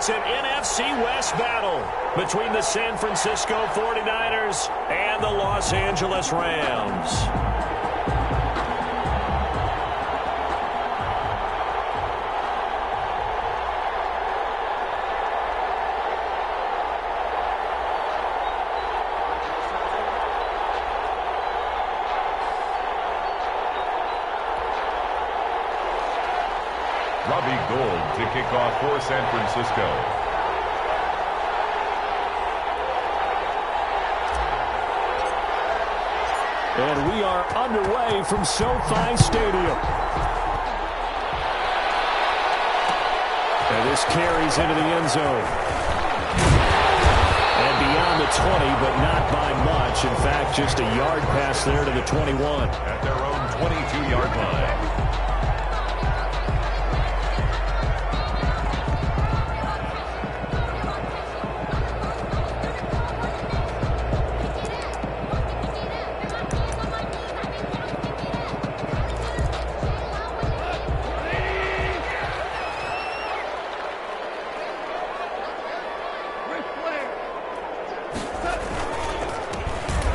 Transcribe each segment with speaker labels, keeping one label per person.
Speaker 1: It's an NFC West battle between the San Francisco 49ers and the Los Angeles Rams.
Speaker 2: Gold to kick off for San Francisco.
Speaker 1: And we are underway from SoFi Stadium. And this carries into the end zone. And beyond the 20, but not by much. In fact, just a yard pass there to the 21.
Speaker 2: At their own 22-yard line.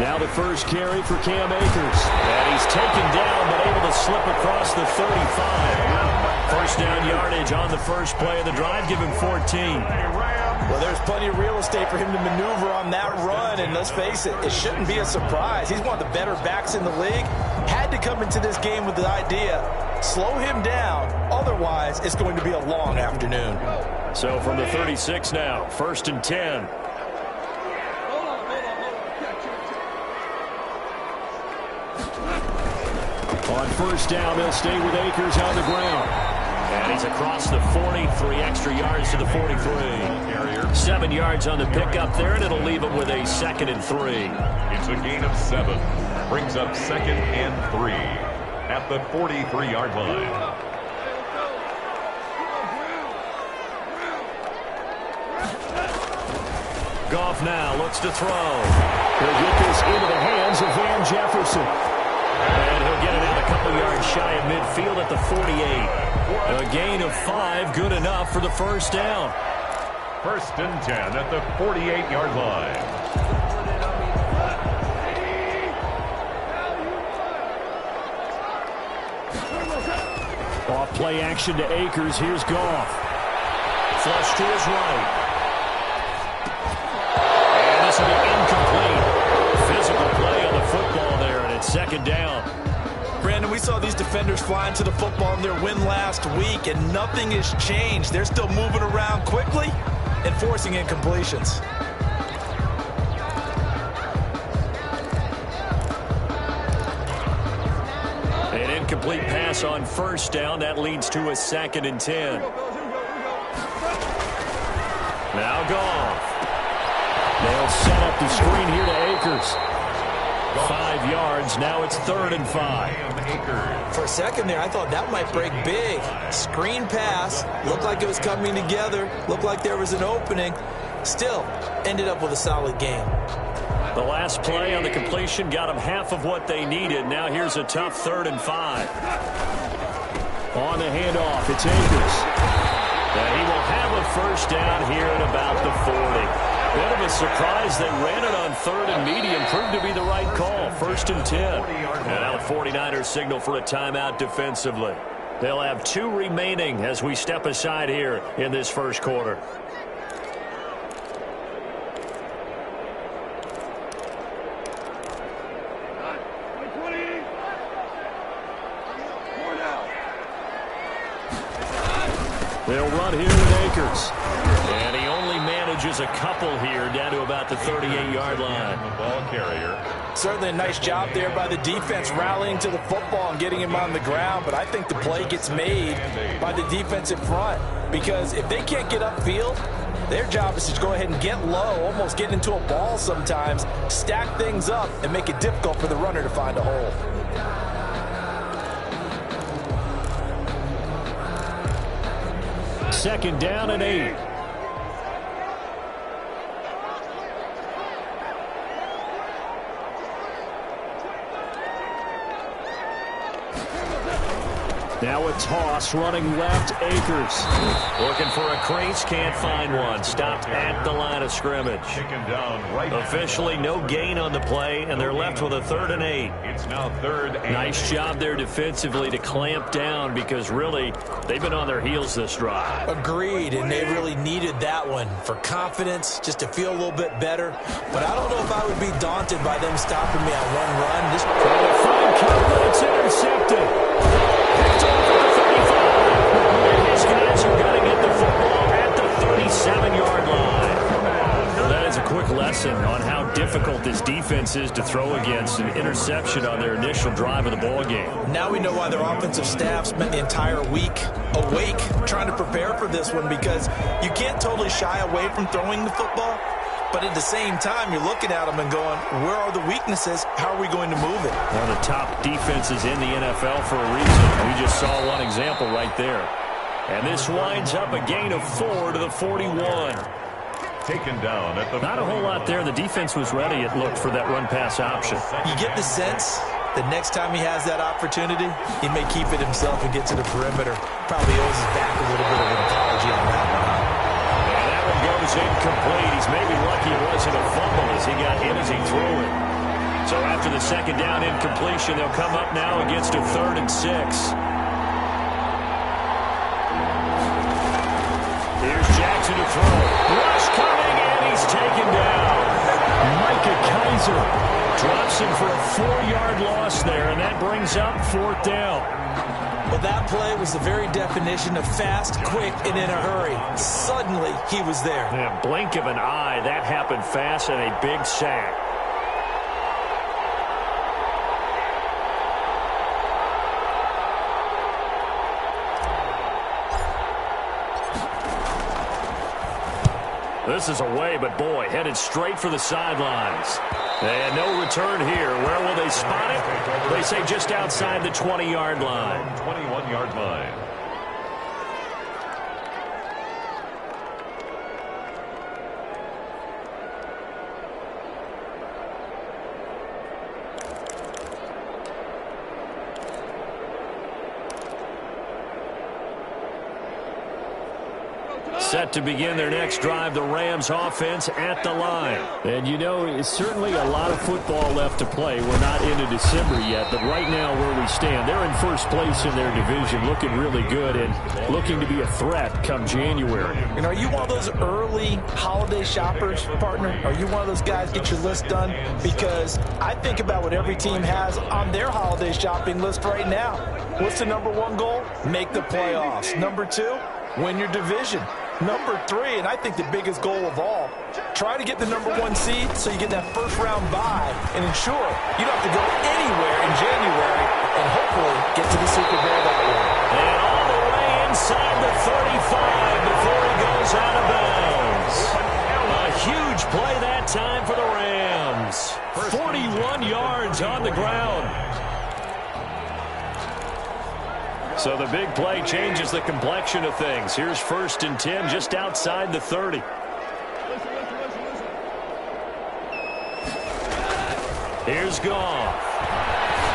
Speaker 1: Now the first carry for Cam Akers. And he's taken down, but able to slip across the 35. First down yardage on the first play of the drive, give him 14.
Speaker 3: Well, there's plenty of real estate for him to maneuver on that run, and let's face it, it shouldn't be a surprise. He's one of the better backs in the league. Had to come into this game with the idea, slow him down, otherwise it's going to be a long afternoon.
Speaker 1: So from the 36 now, 1st and 10. On first down, they'll stay with Akers on the ground. And he's across the 40, 3 extra yards to the 43. 7 yards on the pickup there, and it'll leave him with a 2nd and 3.
Speaker 2: It's a gain of 7. Brings up 2nd and 3 at the 43-yard line.
Speaker 1: Goff now looks to throw. He'll get this into the hands of Van Jefferson. And he'll get it out a couple yards shy of midfield at the 48. A gain of 5, good enough for the first down.
Speaker 2: 1st and 10 at the 48-yard line.
Speaker 1: Off play action to Akers. Here's Goff. Flush to his right. And this will be incomplete. Physical play on the football there, and it's 2nd down.
Speaker 3: Brandon, we saw these defenders flying to the football in their win last week, and nothing has changed. They're still moving around quickly and forcing incompletions.
Speaker 1: An incomplete pass on first down. That leads to a 2nd and 10. Now Goff. They'll set up the screen here to Akers. 5 yards. Now it's 3rd and 5.
Speaker 3: For a second there, I thought that might break big. Screen pass. Looked like it was coming together. Looked like there was an opening. Still, ended up with a solid game.
Speaker 1: The last play on the completion got them half of what they needed. Now here's a tough 3rd and 5. On the handoff, it's Akers. And he will have a first down here at about the 40. Bit of a surprise. They ran it on 3rd and medium. Proved to be the right call. 1st and 10. And now the 49ers signal for a timeout defensively. They'll have 2 remaining as we step aside here in this first quarter. They'll run here with Akers. And he only manages a couple here down to about the 38-yard line.
Speaker 2: The ball carrier.
Speaker 3: Certainly a nice job there by the defense rallying to the football and getting him on the ground, but I think the play gets made by the defensive front, because if they can't get upfield, their job is to go ahead and get low, almost get into a ball sometimes, stack things up, and make it difficult for the runner to find a hole.
Speaker 1: Second down and 8. Now a toss running left, Akers. Looking for a crease, can't find one. Stopped at the line of scrimmage.
Speaker 2: Taken down right.
Speaker 1: Officially no gain on the play, and they're left with a 3rd and 8.
Speaker 2: It's now 3rd and
Speaker 1: Nice job there defensively to clamp down because really they've been on their heels this drive.
Speaker 3: Agreed, and they really needed that one for confidence, just to feel a little bit better. But I don't know if I would be daunted by them stopping me on one run. This
Speaker 1: fine cover, it's intercepted. Picked off at the 35. And these guys are going to get the football at the 37-yard line. Now that is a quick lesson on how difficult this defense is to throw against. An interception on their initial drive of the ball game.
Speaker 3: Now we know why their offensive staff spent the entire week awake trying to prepare for this one, because you can't totally shy away from throwing the football. But at the same time, you're looking at them and going, where are the weaknesses? How are we going to move it?
Speaker 1: One of the top defenses in the NFL for a reason. We just saw one example right there. And this winds up a gain of 4 to the 41.
Speaker 2: taken down at the
Speaker 1: Not a whole lot there. The defense was ready, it looked, for that run-pass option.
Speaker 3: You get the sense the next time he has that opportunity, he may keep it himself and get to the perimeter. Probably owes his back a little bit of an apology on that one.
Speaker 1: And that one goes incomplete. He's maybe lucky it wasn't a fumble as he got hit as he threw it. So after the second down incompletion, they'll come up now against a 3rd and 6. Here's Jackson to throw. Rush coming, and he's taken down. Micah Kaiser drops him for a 4-yard loss there, and that brings up 4th down.
Speaker 3: Well, that play was the very definition of fast, quick, and in a hurry. Suddenly, he was there.
Speaker 1: Yeah, blink of an eye, that happened fast, and a big sack. This is away, but boy, headed straight for the sidelines. And no return here. Where will they spot it? They say just outside the 20-yard line.
Speaker 2: 21-yard line.
Speaker 1: Set to begin their next drive, the Rams offense at the line. And you know, it's certainly a lot of football left to play. We're not into December yet, but right now where we stand, they're in first place in their division, looking really good and looking to be a threat come January.
Speaker 3: And are you one of those early holiday shoppers, partner? Are you one of those guys get your list done? Because I think about what every team has on their holiday shopping list right now. What's the #1 goal? Make the playoffs. #2, win your division. #3, and I think the biggest goal of all, try to get the #1 seed so you get that first-round bye and ensure you don't have to go anywhere in January and hopefully get to the Super Bowl that way.
Speaker 1: And all the way inside the 35 before he goes out of bounds. A huge play that time for the Rams. 41 yards on the ground. So the big play changes the complexion of things. Here's 1st and 10 just outside the 30. Here's Goff.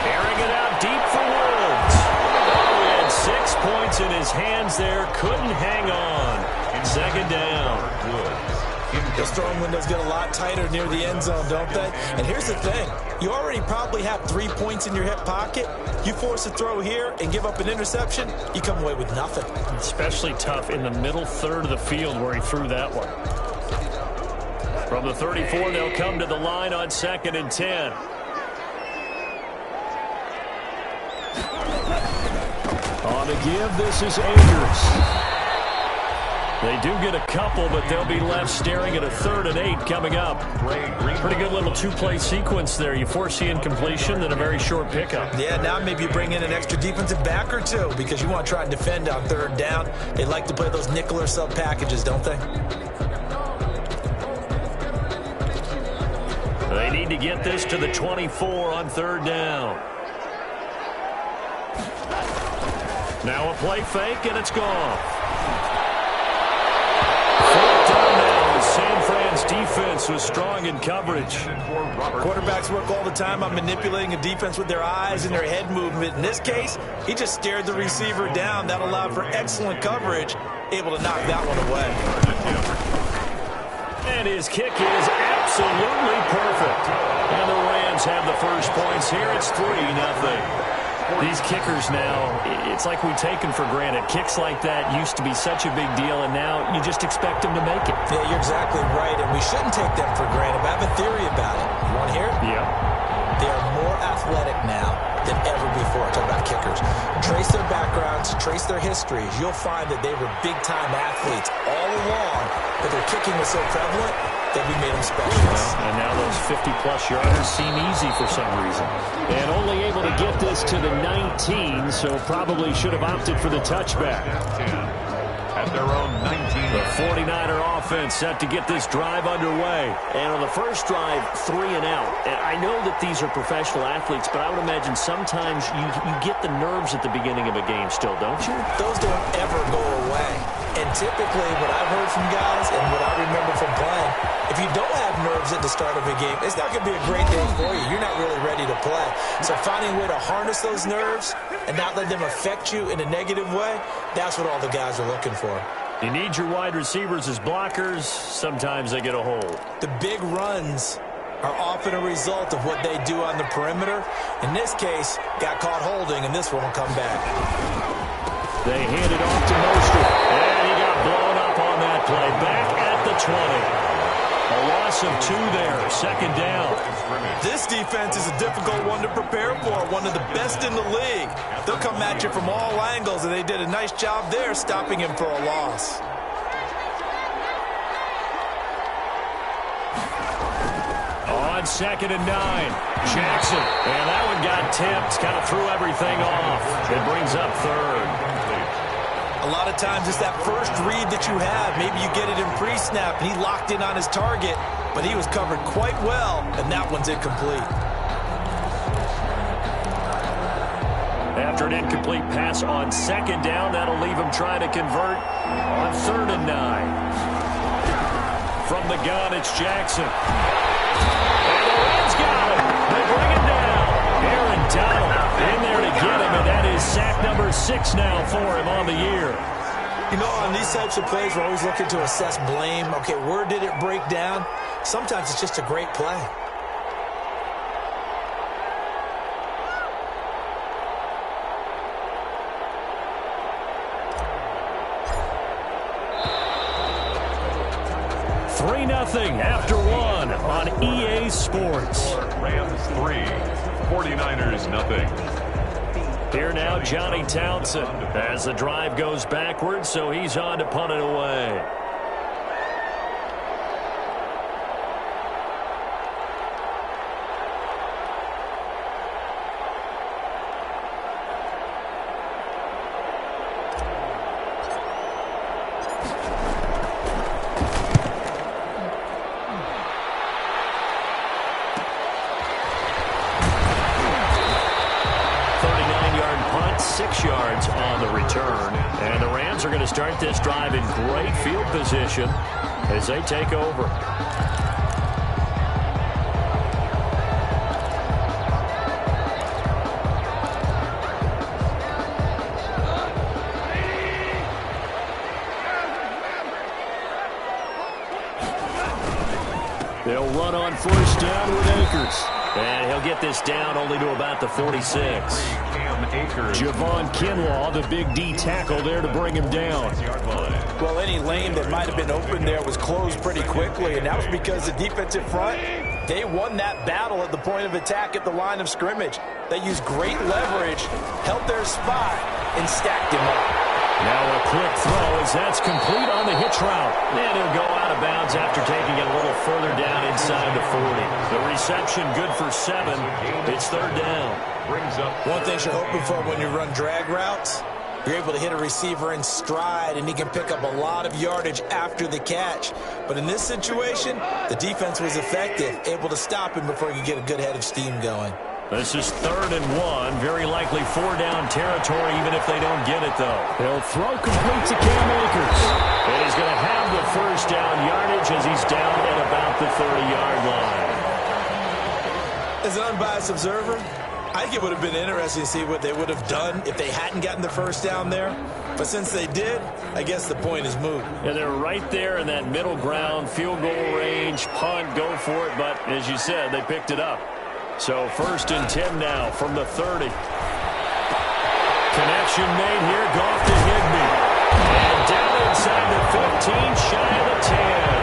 Speaker 1: Airing it out deep for Woods. Oh, he had 6 points in his hands there. Couldn't hang on. 2nd down.
Speaker 3: Those throwing windows get a lot tighter near the end zone, don't they? And here's the thing. You already probably have 3 points in your hip pocket. You force a throw here and give up an interception, you come away with nothing.
Speaker 1: Especially tough in the middle 3rd of the field where he threw that one. From the 34, they'll come to the line on 2nd and 10. On the give, this is Akers. They do get a couple, but they'll be left staring at a 3rd and 8 coming up. Pretty good little 2-play sequence there. You force the incompletion, then a very short pickup.
Speaker 3: Yeah, now maybe you bring in an extra defensive back or two because you want to try and defend on 3rd down. They like to play those nickel or sub packages, don't they?
Speaker 1: They need to get this to the 24 on 3rd down. Now a play fake, and it's gone. San Fran's defense defense was strong in coverage.
Speaker 3: Quarterbacks work all the time on manipulating a defense with their eyes and their head movement. In this case, he just stared the receiver down. That allowed for excellent coverage, able to knock that one away.
Speaker 1: And his kick is absolutely perfect. And the Rams have the first points here. It's 3-0. These kickers now, it's like we take them for granted. Kicks like that used to be such a big deal, and now you just expect them to make it.
Speaker 3: Yeah, you're exactly right, and we shouldn't take them for granted. But I have a theory about it. You want to hear it?
Speaker 1: Yeah.
Speaker 3: They are more athletic now than ever before. Talk about kickers. Trace their backgrounds, trace their histories. You'll find that they were big-time athletes all along, but their kicking was so prevalent that we made them specialists.
Speaker 1: And now those 50-plus yarders seem easy for some reason. And only able to get this to the 19, so probably should have opted for the touchback.
Speaker 2: At their own 19.
Speaker 1: The 49er offense set to get this drive underway.
Speaker 4: And on the first drive, 3 and out. And I know that these are professional athletes, but I would imagine sometimes you get the nerves at the beginning of a game still, don't you?
Speaker 3: Those don't ever go away. And typically what I've heard from guys and what I remember from playing, if you don't have nerves at the start of a game, it's not going to be a great day for you. You're not really ready to play. So finding a way to harness those nerves and not let them affect you in a negative way, that's what all the guys are looking for.
Speaker 1: You need your wide receivers as blockers. Sometimes they get a hold.
Speaker 3: The big runs are often a result of what they do on the perimeter. In this case, got caught holding, and this one will come back.
Speaker 1: They hand it off to Mostert. And he got blown up on that play. Back at the 20. A loss of 2 there. Second down.
Speaker 3: This defense is a difficult one to prepare for. One of the best in the league. They'll come at you from all angles, and they did a nice job there stopping him for a loss.
Speaker 1: On 2nd and 9. Jackson. And that one got tipped. Kind of threw everything off. It brings up 3rd.
Speaker 3: A lot of times it's that first read that you have. Maybe you get it in pre-snap, and he locked in on his target, but he was covered quite well, and that one's incomplete.
Speaker 1: After an incomplete pass on 2nd down, that'll leave him trying to convert on 3rd and 9. From the gun, it's Jackson. And the Reds got him. They bring him down. Aaron Donald in there to get him, and that is sack number 6 now for him on the year.
Speaker 3: You know, on these types of plays, we're always looking to assess blame. Okay, where did it break down? Sometimes it's just a great play.
Speaker 1: After 1 on EA Sports.
Speaker 2: Rams 3, 49ers nothing.
Speaker 1: Here now, Johnny Townsend as the drive goes backwards, so he's on to punt it away. Are going to start this drive in great field position as they take over. They'll run on 1st down with Akers. And he'll get this down only to about the 46. Javon Kinlaw, the big D tackle there to bring him down.
Speaker 3: Well, any lane that might have been open there was closed pretty quickly, and that was because the defensive front, they won that battle at the point of attack at the line of scrimmage. They used great leverage, held their spot, and stacked him up.
Speaker 1: Now a quick throw as that's complete on the hitch route. And he'll go out of bounds after taking it a little further down inside the 40. The reception good for 7. It's 3rd down.
Speaker 3: One thing you're hoping for when you run drag routes, you're able to hit a receiver in stride, and he can pick up a lot of yardage after the catch. But in this situation, the defense was effective, able to stop him before he could get a good head of steam going.
Speaker 1: This is 3rd and 1. Very likely 4-down territory, even if they don't get it, though. He'll throw complete to Cam Akers. And he's going to have the 1st down yardage as he's down at about at the 30-yard line.
Speaker 3: As an unbiased observer, I think it would have been interesting to see what they would have done if they hadn't gotten the first down there. But since they did, I guess the point is moot.
Speaker 1: Yeah, they're right there in that middle ground, field goal range, punt, go for it. But as you said, they picked it up. So 1st and 10 now from the 30. Connection made here. Goff to Higbee. And down inside the 15, shy of the 10.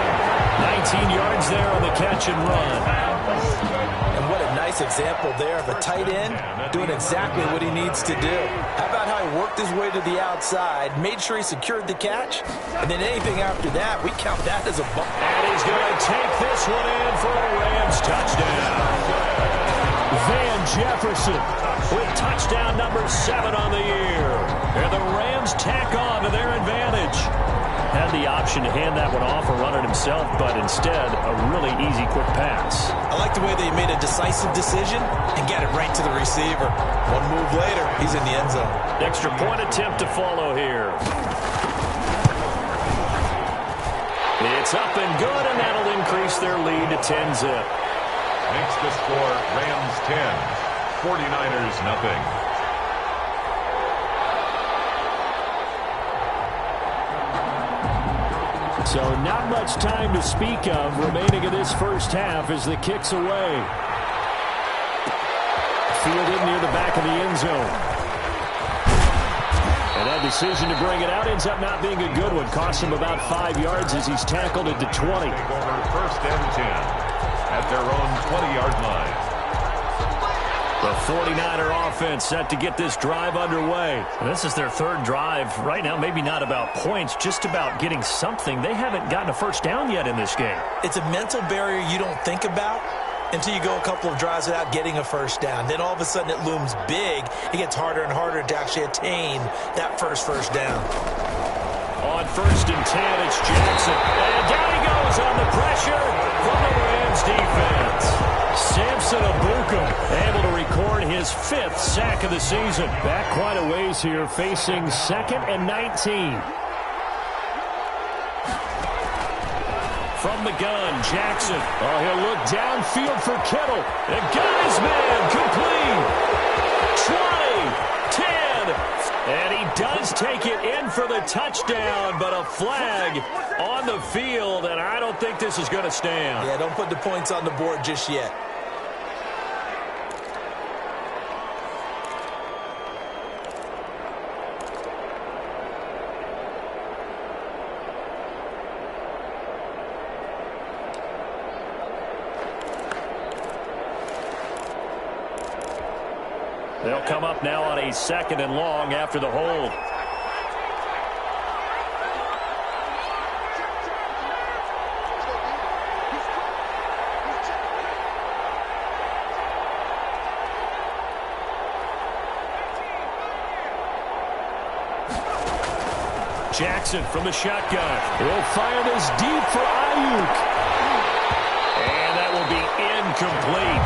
Speaker 1: 19 yards there on the catch and run.
Speaker 3: And what a nice example there of a tight end doing exactly what he needs to do. How about how he worked his way to the outside, made sure he secured the catch, and then anything after that, we count that as a bump.
Speaker 1: And he's going to take this one in for a Rams touchdown. Van Jefferson with touchdown number 7 on the year. And the Rams tack on to their advantage. Had the option to hand that one off or run it himself, but instead, a really easy, quick pass.
Speaker 3: I like the way they made a decisive decision and got it right to the receiver. One move later, he's in the end zone.
Speaker 1: Extra point attempt to follow here. It's up and good, and that'll increase their lead to 10-zip.
Speaker 2: Makes the score Rams 10, 49ers nothing.
Speaker 1: So not much time to speak of remaining in this first half as the kick's away. Fielded near the back of the end zone. And that decision to bring it out ends up not being a good one. Costs him about 5 yards as he's tackled it to 20.
Speaker 2: Take over 1st and 10 at their own 20-yard line.
Speaker 1: The 49er offense set to get this drive underway. And this is their 3rd drive. Right now, maybe not about points, just about getting something. They haven't gotten a first down yet in this game.
Speaker 3: It's a mental barrier you don't think about until you go a couple of drives without getting a first down. Then all of a sudden it looms big. It gets harder and harder to actually attain that first down.
Speaker 1: On 1st and 10, it's Jackson. And down he goes on the pressure from the Rams defense. Samson Abuka able to record his 5th sack of the season. Back quite a ways here, facing 2nd and 19. From the gun, Jackson. Oh, he'll look downfield for Kittle. And got his man complete. 20, 10. And he does take it in for the touchdown, but a flag on the field, and I don't think this is going to stand.
Speaker 3: Yeah, don't put the points on the board just yet.
Speaker 1: They'll come up now on a 2nd and long after the hold. Jackson from the shotgun. He'll fire this deep for Ayuk. And that will be incomplete.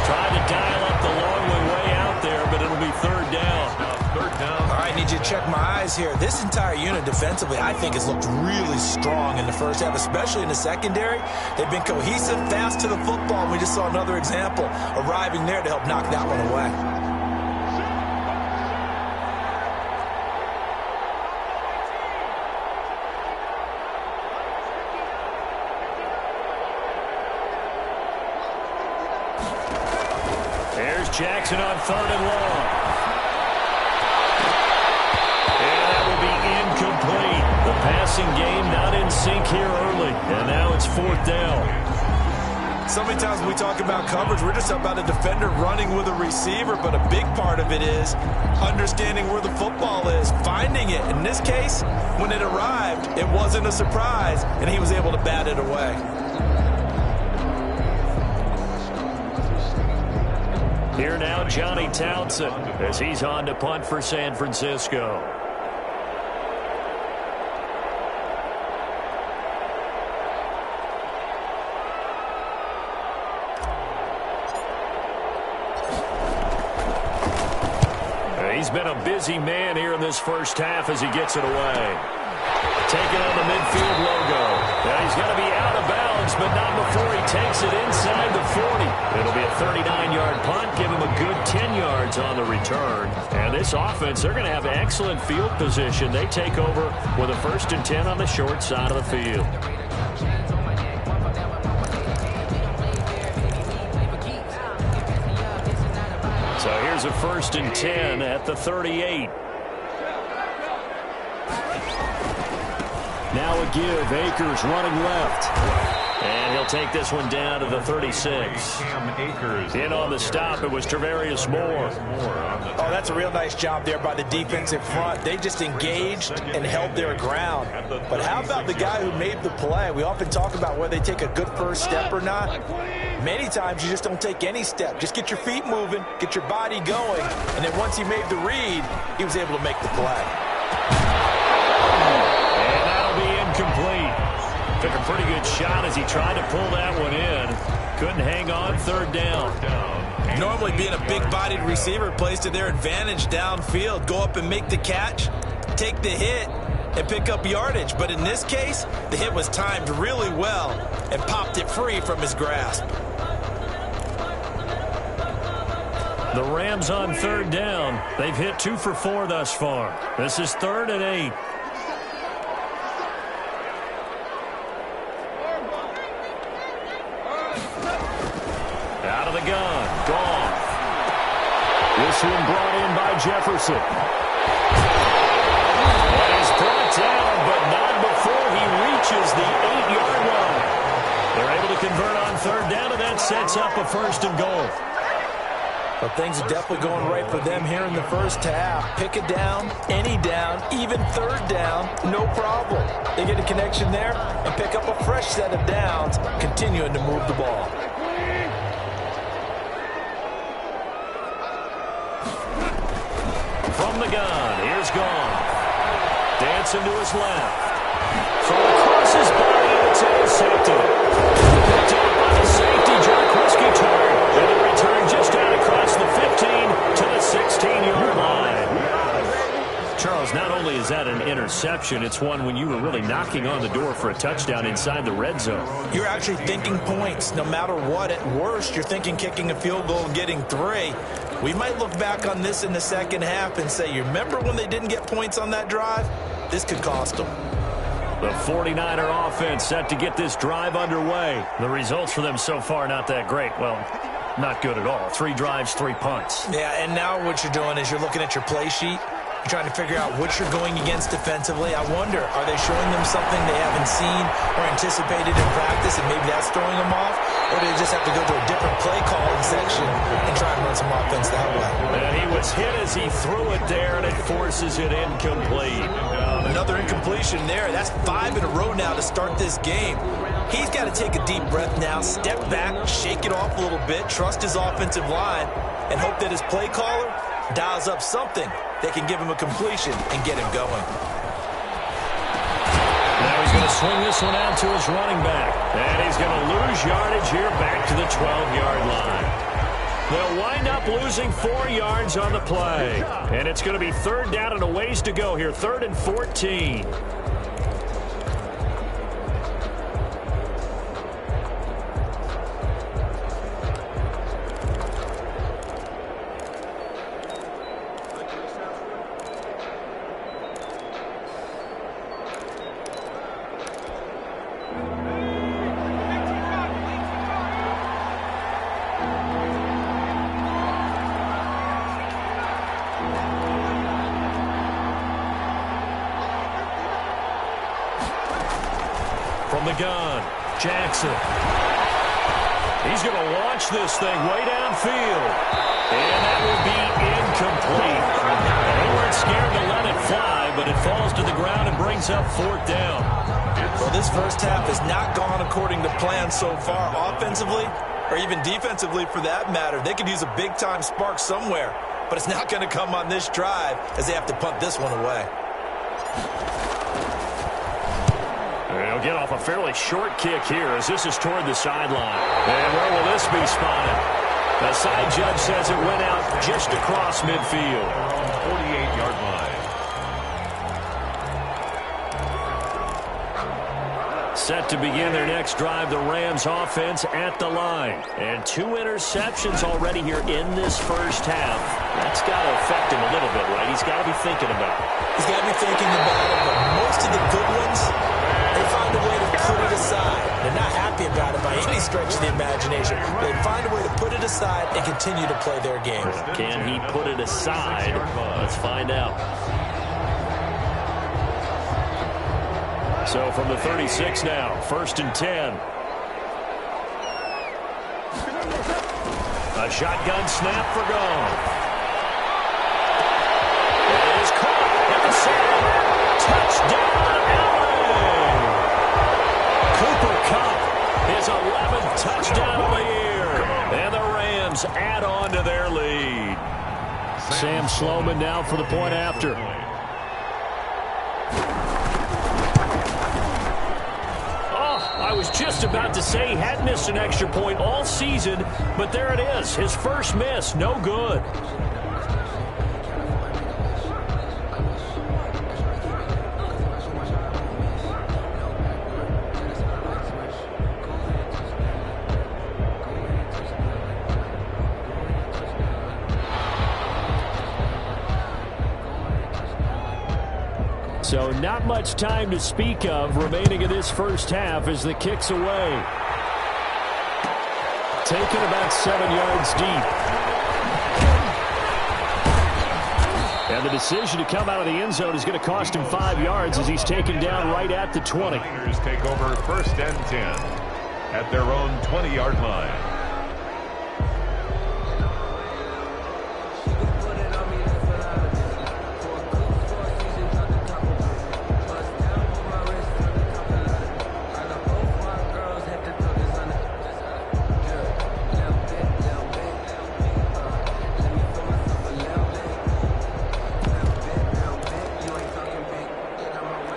Speaker 1: Trying to dial up the long way out there, but it'll be 3rd down. 3rd down.
Speaker 3: All right, need you to check my eyes here. This entire unit defensively, I think, has looked really strong in the first half, especially in the secondary. They've been cohesive, fast to the football, and we just saw another example arriving there to help knock that one away.
Speaker 1: Jackson on 3rd and long. And that will be incomplete. The passing game not in sync here early. And now it's 4th down.
Speaker 3: So many times when we talk about coverage, we're just about a defender running with a receiver, but a big part of it is understanding where the football is, finding it. In this case, when it arrived, it wasn't a surprise, and he was able to bat it away.
Speaker 1: Here now, Johnny Townsend, as he's on to punt for San Francisco. He's been a busy man here in this first half as he gets it away. Taking on the midfield logo. And he's going to be out of bounds but not before he takes it inside the 40. It'll be a 39-yard punt, give him a good 10 yards on the return. And this offense, they're going to have excellent field position. They take over with a 1st and 10 on the short side of the field. So here's a 1st and 10 at the 38. Now a give. Akers running left. And he'll take this one down to the 36. In on the stop, it was Travarius Moore.
Speaker 3: Oh, that's a real nice job there by the defensive front. They just engaged and held their ground. But how about the guy who made the play? We often talk about whether they take a good first step or not. Many times you just don't take any step. Just get your feet moving, get your body going, and then once he made the read, he was able to make the play.
Speaker 1: And that'll be incomplete. Took a pretty good shot as he tried to pull that one in. Couldn't hang on 3rd down.
Speaker 3: Normally being a big-bodied receiver plays to their advantage downfield. Go up and make the catch, take the hit, and pick up yardage. But in this case, the hit was timed really well and popped it free from his grasp.
Speaker 1: The Rams on 3rd down. They've hit 2 for 4 thus far. This is 3rd and 8. Out of the gun. Gone. This one brought in by Jefferson. And he's brought down, but not before he reaches the 8-yard line. They're able to convert on 3rd down, and that sets up a 1st and goal.
Speaker 3: Well, things are definitely going right for them here in the first half. Pick a down, any down, even 3rd down, no problem. They get a connection there and pick up a fresh set of downs, continuing to move the ball.
Speaker 1: From the gun, here's Gone. Dancing to his left. From across his body, it's intercepted. Picked up by the safety, Jarquiski turn. And the return just out across the 15 to the 16-yard line. Charles, not only is that an interception, it's one when you were really knocking on the door for a touchdown inside the red zone.
Speaker 3: You're actually thinking points. No matter what, at worst, you're thinking kicking a field goal and getting 3. We might look back on this in the second half and say, you remember when they didn't get points on that drive? This could cost them.
Speaker 1: The 49er offense set to get this drive underway. The results for them so far not that great. Well, not good at all. 3 drives, 3 punts.
Speaker 3: Yeah, and now what you're doing is you're looking at your play sheet. You're trying to figure out what you're going against defensively. I wonder, are they showing them something they haven't seen or anticipated in practice, and maybe that's throwing them off? Or do they just have to go to a different play calling section and try and run some offense that way?
Speaker 1: And he was hit as he threw it there, and it forces it incomplete.
Speaker 3: Another incompletion there. That's 5 in a row now to start this game. He's got to take a deep breath now, step back, shake it off a little bit, trust his offensive line, and hope that his play caller dials up something that can give him a completion and get him going.
Speaker 1: Now he's going to swing this one out to his running back. And he's going to lose yardage here back to the 12-yard line. They'll wind up losing 4 yards on the play. And it's going to be 3rd down and a ways to go here. 3rd and 14. From the gun, Jackson. He's going to launch this thing way downfield. And that will be incomplete. They weren't scared to let it fly, but it falls to the ground and brings up 4th down.
Speaker 3: Well, this first half has not gone according to plan so far offensively or even defensively for that matter. They could use a big-time spark somewhere, but it's not going to come on this drive as they have to punt this one away.
Speaker 1: They'll get off a fairly short kick here as this is toward the sideline. And where will this be spotted? The side judge says it went out just across midfield.
Speaker 2: 48-yard line.
Speaker 1: Set to begin their next drive, the Rams offense at the line. And 2 interceptions already here in this first half. That's got to affect him a little bit, right? He's got to be thinking about it.
Speaker 3: He's got to be thinking about it, but most of the good ones, they find a way to put it aside. They're not happy about it by any stretch of the imagination. They find a way to put it aside and continue to play their game.
Speaker 1: Can he put it aside? Let's find out. So from the 36 now, 1st and 10. A shotgun snap for Gone. It is caught at the center. Touchdown, LA! Cooper Kupp, his 11th touchdown of the year. And the Rams add on to their lead. Sam Sloman now for the point after. I was just about to say he had missed an extra point all season, but there it is. His first miss, no good. So not much time to speak of remaining in this first half as the kick's away. Taken about 7 yards deep. And the decision to come out of the end zone is going to cost him 5 yards as he's taken down right at the 20.
Speaker 2: Raiders take over 1st and 10 at their own 20-yard line.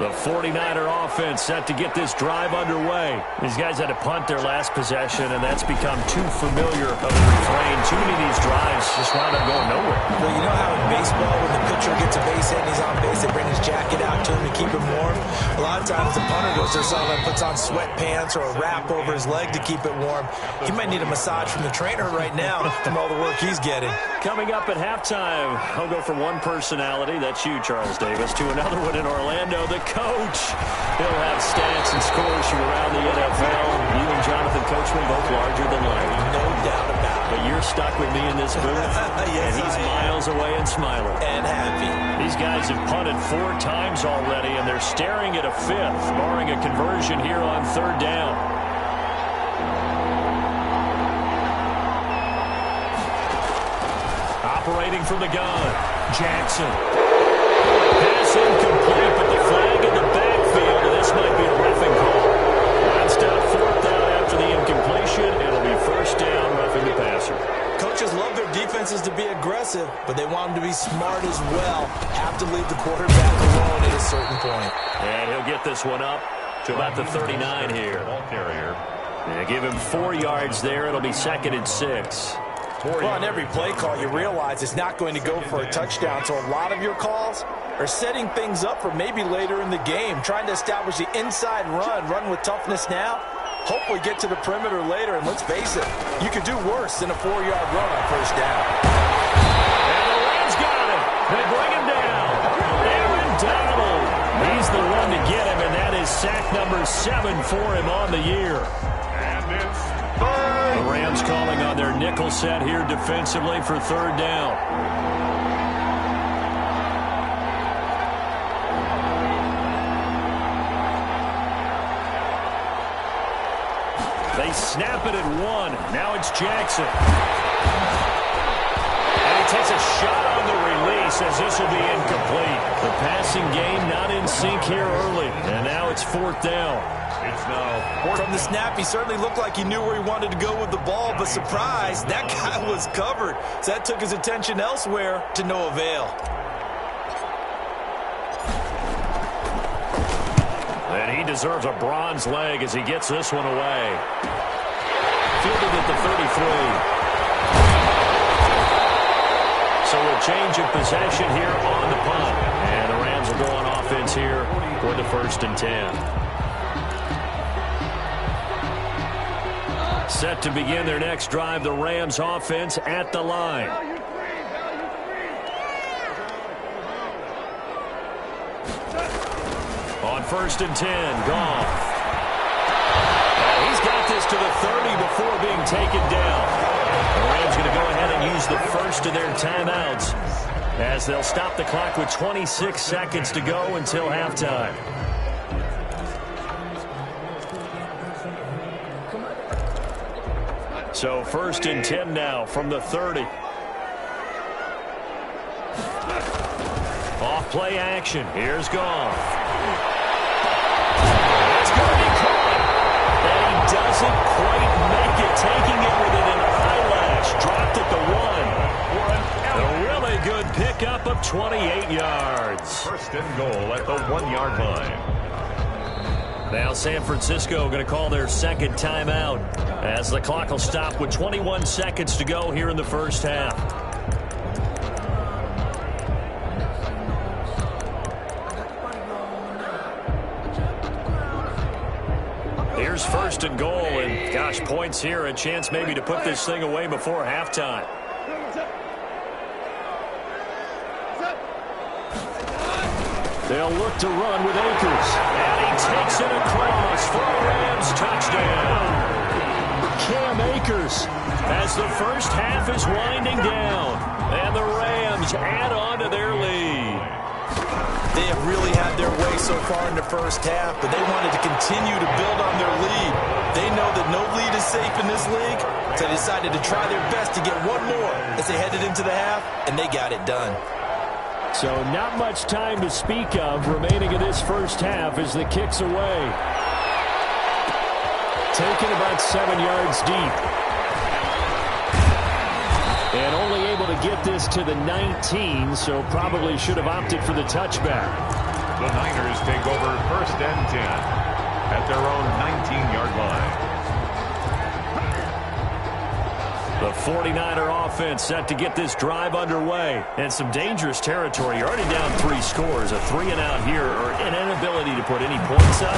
Speaker 1: The 49er offense set to get this drive underway. These guys had to punt their last possession, and that's become too familiar of a refrain. Too many of these drives just wound up going nowhere.
Speaker 3: Well, you know how in baseball, when the pitcher gets a base hit and he's on base, they bring his jacket out to him to keep him warm. A lot of times the punter goes there and puts on sweatpants or a wrap over his leg to keep it warm. He might need a massage from the trainer right now from all the work he's getting.
Speaker 1: Coming up at halftime, I'll go from one personality, that's you, Charles Davis, to another one in Orlando, the coach. He'll have stats and scores from around the NFL. You and Jonathan Coachman both larger than life.
Speaker 3: No doubt about it.
Speaker 1: But you're stuck with me in this booth,
Speaker 3: Yes,
Speaker 1: and he's miles away and smiling.
Speaker 3: And happy.
Speaker 1: These guys have punted 4 times already, and they're staring at a 5th, barring a conversion here on 3rd down. Operating from the gun, Jackson. Pass incomplete, but the flag in the backfield, and this might be a roughing call. Last out, 4th down after the incompletion. It'll be 1st down, roughing the passer.
Speaker 3: Coaches love their defenses to be aggressive, but they want them to be smart as well. Have to leave the quarterback alone at a certain point.
Speaker 1: And he'll get this one up to about the 39 here.
Speaker 2: Ball carrier.
Speaker 1: And give him 4 yards there. It'll be 2nd and 6.
Speaker 3: Well, on every play call, you realize it's not going to go for a touchdown, so a lot of your calls are setting things up for maybe later in the game, trying to establish the inside run with toughness now, hopefully get to the perimeter later, and let's face it, you could do worse than a 4-yard run on 1st down.
Speaker 1: And the Rams got him. They bring him down. Aaron Donald. He's the one to get him, and that is sack number 7 for him on the year.
Speaker 2: And it's 3rd.
Speaker 1: The Rams calling on their nickel set here defensively for 3rd down. They snap it at 1. Now it's Jackson. And he takes a shot on the release as this will be incomplete. The passing game not in sync here early. And now it's 4th down.
Speaker 2: It's now
Speaker 3: From the snap, he certainly looked like he knew where he wanted to go with the ball, but surprise, that guy was covered. So that took his attention elsewhere to no avail.
Speaker 1: And he deserves a bronze leg as he gets this one away. Fielded at the 33. So a change of possession here on the punt. And the Rams will go on offense here for the 1st and 10. Set to begin their next drive, the Rams offense at the line. On 1st and 10, Goff. He's got this to the 30 before being taken down. The Rams going to go ahead and use the first of their timeouts as they'll stop the clock with 26 seconds to go until halftime. So 1st and 10 now from the 30. Off play action. Here's Goff. It's going to be caught. And he doesn't quite make it. Taking it within an eyelash. Dropped at the 1. A really good pickup of 28 yards.
Speaker 2: 1st and goal at the 1-yard line.
Speaker 1: Now San Francisco going to call their second timeout as the clock will stop with 21 seconds to go here in the first half. Here's 1st and goal, and gosh, points here, a chance maybe to put this thing away before halftime. They'll look to run with Akers. And he takes it across for a Rams touchdown. Cam Akers as the first half is winding down. And the Rams add on to their lead.
Speaker 3: They have really had their way so far in the first half, but they wanted to continue to build on their lead. They know that no lead is safe in this league, so they decided to try their best to get one more as they headed into the half, and they got it done.
Speaker 1: So not much time to speak of remaining in this first half as the kick's away. Taken about 7 yards deep. And only able to get this to the 19, so probably should have opted for the touchback.
Speaker 2: The Niners take over 1st and 10 at their own 19-yard line.
Speaker 1: The 49er offense set to get this drive underway. And some dangerous territory. You're already down 3 scores. A 3-and-out here, or an inability to put any points up.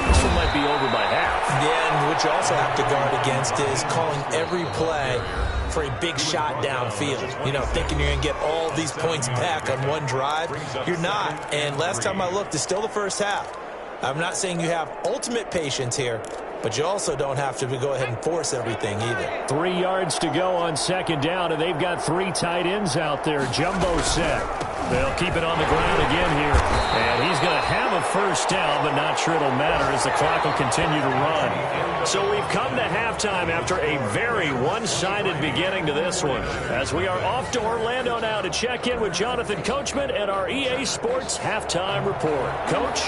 Speaker 1: This one might be over by half.
Speaker 3: Yeah, and what you also have to guard against is calling every play for a big shot downfield. You know, thinking you're going to get all these points back on one drive. You're not. And last time I looked, it's still the first half. I'm not saying you have ultimate patience here, but you also don't have to go ahead and force everything either.
Speaker 1: 3 yards to go on 2nd down, and they've got 3 tight ends out there. Jumbo set. They'll keep it on the ground again here. And he's going to have a first down, but not sure it'll matter as the clock will continue to run. So we've come to halftime after a very one-sided beginning to this one. As we are off to Orlando now to check in with Jonathan Coachman and our EA Sports Halftime Report. Coach?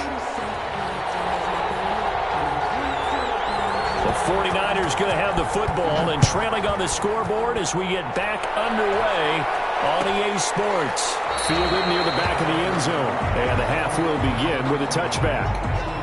Speaker 1: The 49ers going to have the football and trailing on the scoreboard as we get back underway on EA Sports. Fielded near the back of the end zone. And the half will begin with a touchback.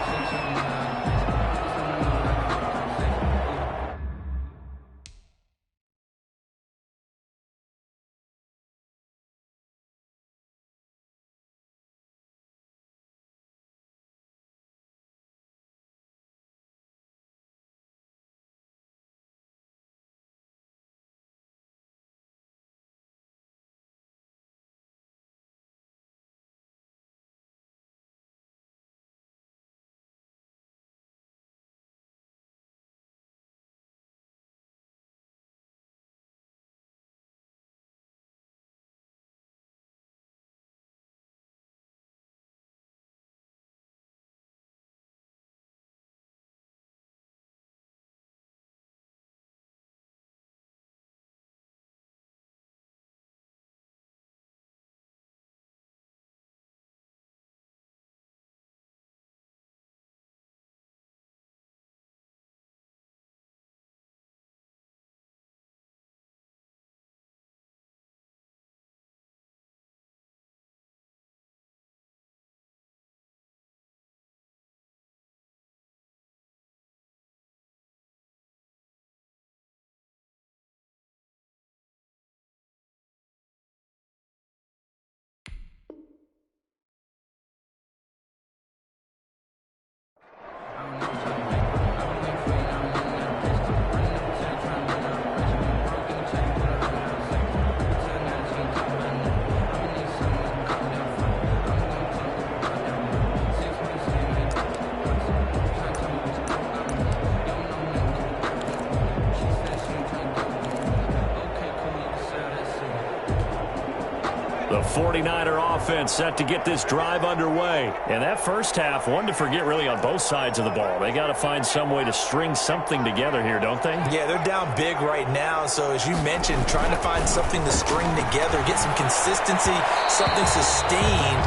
Speaker 1: The 49er offense set to get this drive underway. And that first half, one to forget really on both sides of the ball. They got to find some way to string something together here, don't they?
Speaker 3: Yeah, they're down big right now. So as you mentioned, trying to find something to string together, get some consistency, something sustained,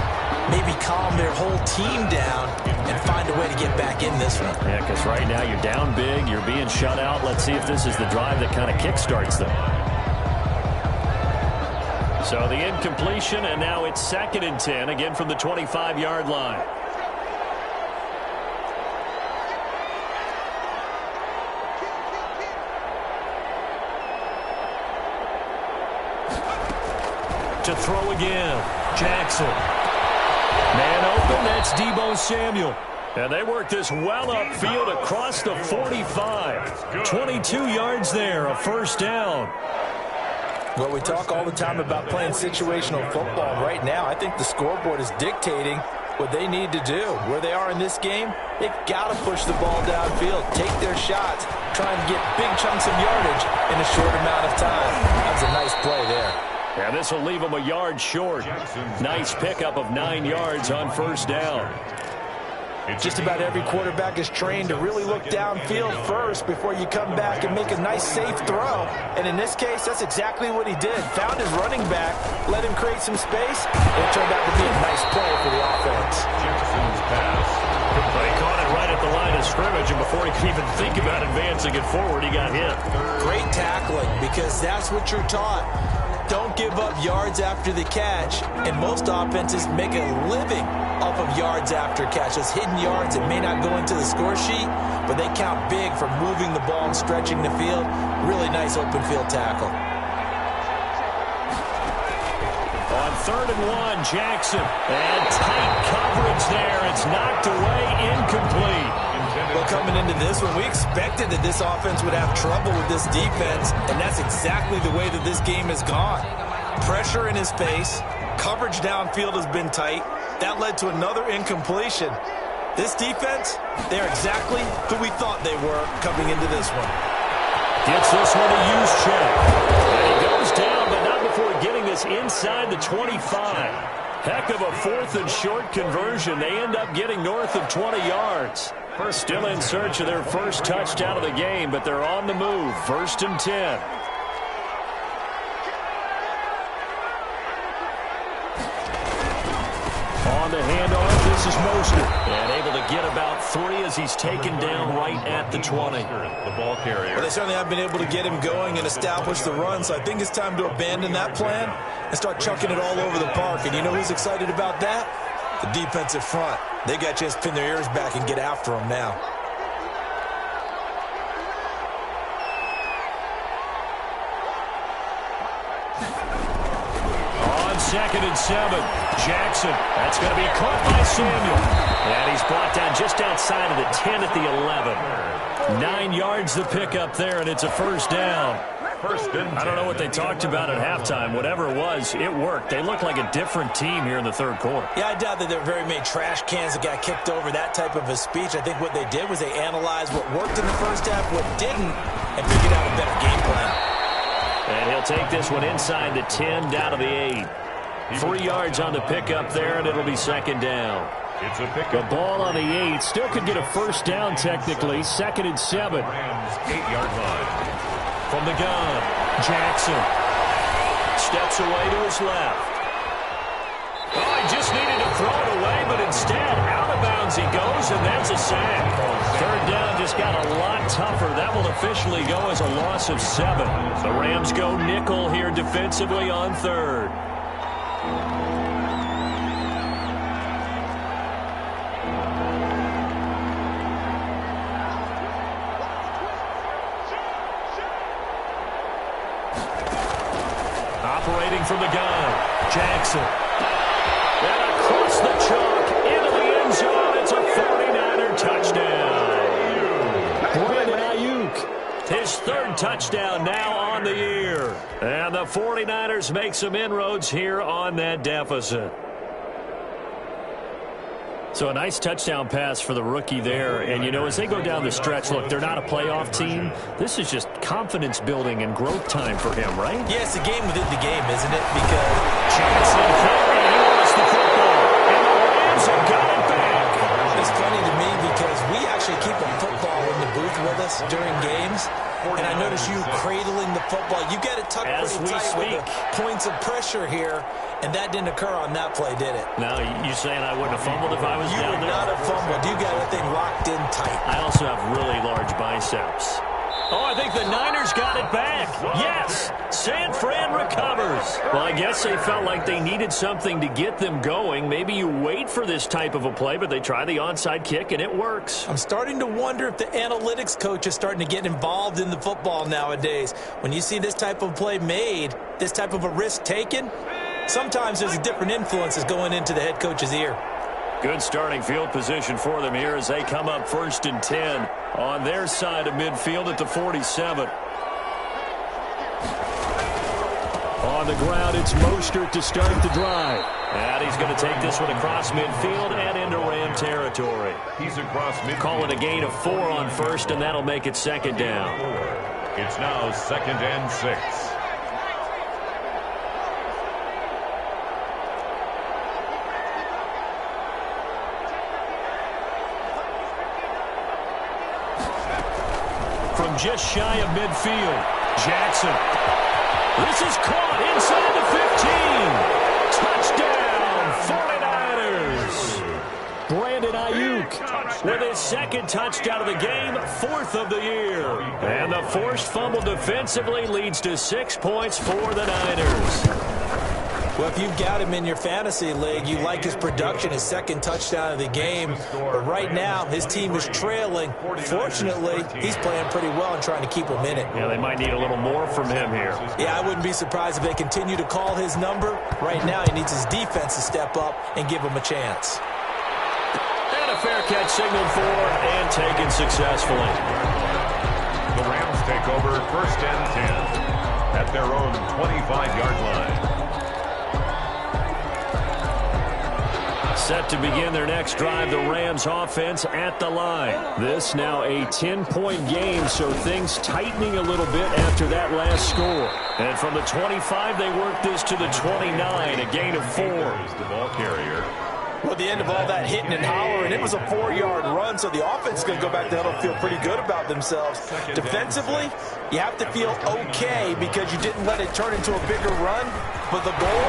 Speaker 3: maybe calm their whole team down and find a way to get back in this one.
Speaker 1: Yeah, because right now you're down big, you're being shut out. Let's see if this is the drive that kind of kickstarts them. So the incompletion, and now it's 2nd and 10, again from the 25-yard line. To throw again, Jackson. Man open, that's Deebo Samuel. And they work this well upfield across the 45. 22 yards there, a first down.
Speaker 3: Well, we talk all the time about playing situational football. Right now, I think the scoreboard is dictating what they need to do. Where they are in this game, they've got to push the ball downfield, take their shots, try and get big chunks of yardage in a short amount of time. That's a nice play there.
Speaker 1: And this will leave them a yard short. Nice pickup of 9 yards on first down.
Speaker 3: Just about every quarterback is trained to really look downfield first before you come back and make a nice, safe throw. And in this case, that's exactly what he did. Found his running back, let him create some space, and it turned out to be a nice play for the offense.
Speaker 1: They caught it right at the line of scrimmage, and before he could even think about advancing it forward, he got hit.
Speaker 3: Great tackling, because that's what you're taught. Don't give up yards after the catch, and most offenses make a living off of yards after catch. Those hidden yards that may not go into the score sheet, but they count big for moving the ball and stretching the field. Really nice open field tackle.
Speaker 1: On 3rd and 1, Jackson. And tight coverage there. It's knocked away, incomplete.
Speaker 3: Well, coming into this one, we expected that this offense would have trouble with this defense, and that's exactly the way that this game has gone. Pressure in his face. Coverage downfield has been tight. That led to another incompletion. This defense, they're exactly who we thought they were coming into this one.
Speaker 1: Gets this one a use check. And he goes down, but not before getting this inside the 25. Heck of a 4th and short conversion. They end up getting north of 20 yards. Still in search of their first touchdown of the game, but they're on the move. 1st and 10. On the handoff, this is Mostert. And able to get about 3 as he's taken down right at the 20.
Speaker 2: The ball carrier.
Speaker 3: Well, they certainly have been able to get him going and establish the run, so I think it's time to abandon that plan and start chucking it all over the park. And you know who's excited about that? The defensive front. They got a chance to pin their ears back and get after him now.
Speaker 1: On 2nd and 7, Jackson. That's going to be caught by Samuel. And he's brought down just outside of the 10 at the 11. 9 yards the pickup there, and it's a first down. I don't know what they talked about at halftime. Whatever it was, it worked. They look like a different team here in the 3rd quarter.
Speaker 3: Yeah, I doubt that there were very many trash cans that got kicked over, that type of a speech. I think what they did was they analyzed what worked in the first half, what didn't, and figured out a better game plan.
Speaker 1: And he'll take this one inside the 10, down to the 8. 3 yards on the pickup there, and it'll be 2nd down.
Speaker 2: It's a pick.
Speaker 1: The ball on the 8. Still could get a first down technically. 2nd and 7.
Speaker 2: Rams 8-yard line.
Speaker 1: From the gun, Jackson steps away to his left. Oh, he just needed to throw it away, but instead, out of bounds he goes, and that's a sack. 3rd down just got a lot tougher. That will officially go as a loss of 7. The Rams go nickel here defensively on 3rd. Operating from the gun, Jackson. And across the chalk, into the end zone. It's a 49er touchdown. Brandon Ayuk, his 3rd touchdown now on the year. And the 49ers make some inroads here on that deficit. So a nice touchdown pass for the rookie there. And, you know, as they go down the stretch, look, they're not a playoff team. This is just confidence building and growth time for him, right?
Speaker 3: Yeah, it's a game within the game, isn't it? Because
Speaker 1: Jackson carrying, he lost the football. And the Rams have got it back.
Speaker 3: it's funny to me because we actually keep a football in the booth with us during games. And I notice you cradling the football. You get it tucked
Speaker 1: As
Speaker 3: pretty
Speaker 1: we
Speaker 3: tight
Speaker 1: speak.
Speaker 3: with the points of pressure here. And that didn't occur on that play, did it?
Speaker 1: Now, you saying I wouldn't have fumbled if I was
Speaker 3: You
Speaker 1: down
Speaker 3: would
Speaker 1: there?
Speaker 3: not have fumbled. You got that thing locked in tight.
Speaker 1: I also have really large biceps. Oh, I think the Niners got it back. Yes, San Fran recovers. Well, I guess they felt like they needed something to get them going. Maybe you wait for this type of a play, but they try the onside kick, and it works.
Speaker 3: I'm starting to wonder if the analytics coach is starting to get involved in the football nowadays. When you see this type of play made, this type of a risk taken, sometimes there's a different influences going into the head coach's ear.
Speaker 1: Good starting field position for them here as they come up 1st and 10 on their side of midfield at the 47. On the ground, it's Mostert to start the drive. And he's going to take this one across midfield and into Ram territory.
Speaker 2: He's across midfield.
Speaker 1: Calling a gain of 4 on first, and that'll make it 2nd down.
Speaker 2: It's now 2nd and 6.
Speaker 1: From just shy of midfield, Jackson. This is caught inside the 15. Touchdown, 49ers. Brandon Ayuk with his 2nd touchdown of the game, 4th of the year. And the forced fumble defensively leads to 6 points for the Niners.
Speaker 3: Well, if you've got him in your fantasy league, you like his production, his 2nd touchdown of the game. But right now, his team is trailing. Fortunately, he's playing pretty well and trying to keep him in it.
Speaker 1: Yeah, they might need a little more from him here.
Speaker 3: Yeah, I wouldn't be surprised if they continue to call his number. Right now, he needs his defense to step up and give him a chance.
Speaker 1: And a fair catch signaled for and taken successfully.
Speaker 2: The Rams take over 1st and 10 at their own 25-yard line.
Speaker 1: Set to begin their next drive, the Rams offense at the line. This now a 10-point game, so things tightening a little bit after that last score. And from the 25, they work this to the 29, a gain of 4.
Speaker 2: The ball carrier.
Speaker 3: Well, at the end of all that hitting and hollering, it was a 4-yard run, so the offense is going to go back to huddle and feel pretty good about themselves. Defensively, you have to feel okay because you didn't let it turn into a bigger run, but the goal,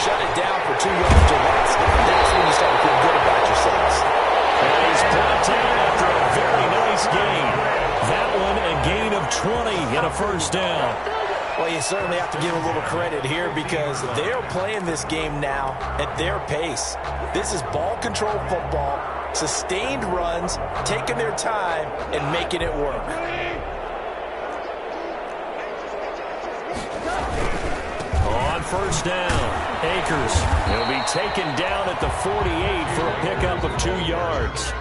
Speaker 3: shut it down for 2 yards or less. That's when you start to feel good about yourselves.
Speaker 1: And he's brought down after a very nice gain. That one a gain of 20 and a 1st down.
Speaker 3: Well, you certainly have to give a little credit here because they're playing this game now at their pace. This is ball control football, sustained runs, taking their time, and making it work.
Speaker 1: On 1st down, Akers. He'll be taken down at the 48 for a pickup of 2 yards.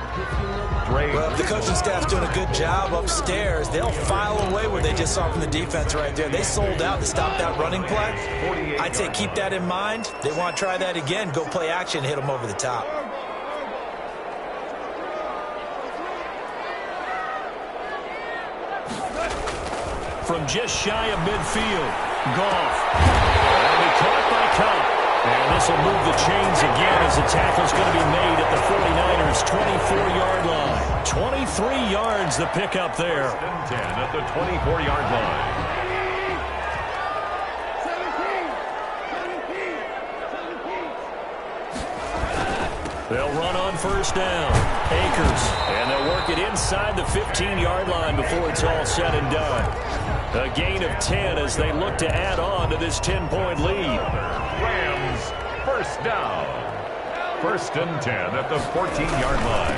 Speaker 3: Well, if the coaching staff's doing a good job upstairs, they'll file away what they just saw from the defense right there. They sold out to stop that running play. I'd say keep that in mind. They want to try that again. Go play action, hit them over the top.
Speaker 1: From just shy of midfield, Goff. And he caught by Cup. And this will move the chains again as the tackle's going to be made at the 49ers' 24-yard line. 23 yards the pickup there.
Speaker 2: 10 at the 24-yard line.
Speaker 1: They'll run on 1st down. Akers. And they'll work it inside the 15-yard line before it's all said and done. A gain of 10 as they look to add on to this 10-point lead.
Speaker 2: Rams, 1st down. 1st and 10 at the 14-yard line.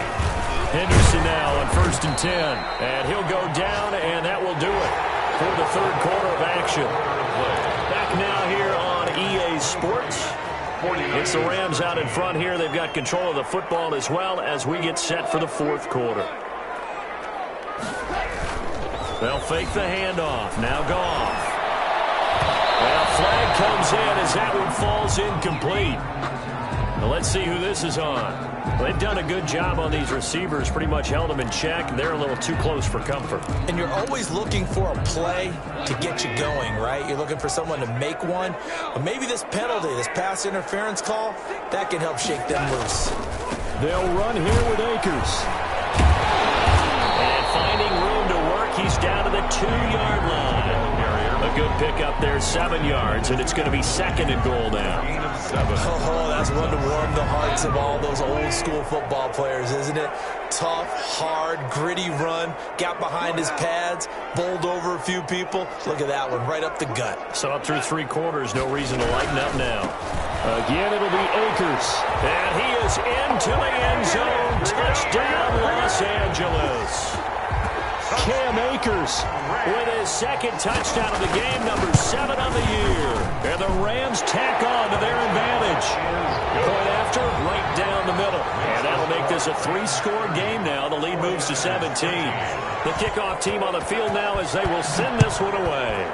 Speaker 1: Henderson now on 1st and 10. And he'll go down, and that will do it for the 3rd quarter of action. Back now here on EA Sports. It's the Rams out in front here. They've got control of the football as well as we get set for the 4th quarter. They'll fake the handoff. Now Goff. And a flag comes in as that one falls incomplete. Well, let's see who this is on. They've done a good job on these receivers, pretty much held them in check. They're a little too close for comfort.
Speaker 3: And you're always looking for a play to get you going, right? You're looking for someone to make one. But maybe this penalty, this pass interference call, that can help shake them loose.
Speaker 1: They'll run here with Akers. And finding room to work, he's down to the 2-yard line. A good pickup there, 7 yards, and it's going to be second and goal now.
Speaker 3: Oh, that's one to warm the hearts of all those old-school football players, isn't it? Tough, hard, gritty run, got behind his pads, bowled over a few people. Look at that one, right up the gut.
Speaker 1: So up through 3 quarters, no reason to lighten up now. Again, it'll be Akers. And he is into the end zone. Touchdown, Los Angeles. Cam Akers with his second touchdown of the game, number 7 on the year. And the Rams tack on to their advantage. Point after, right down the middle. And that'll make this a 3-score game now. The lead moves to 17. The kickoff team on the field now as they will send this one away.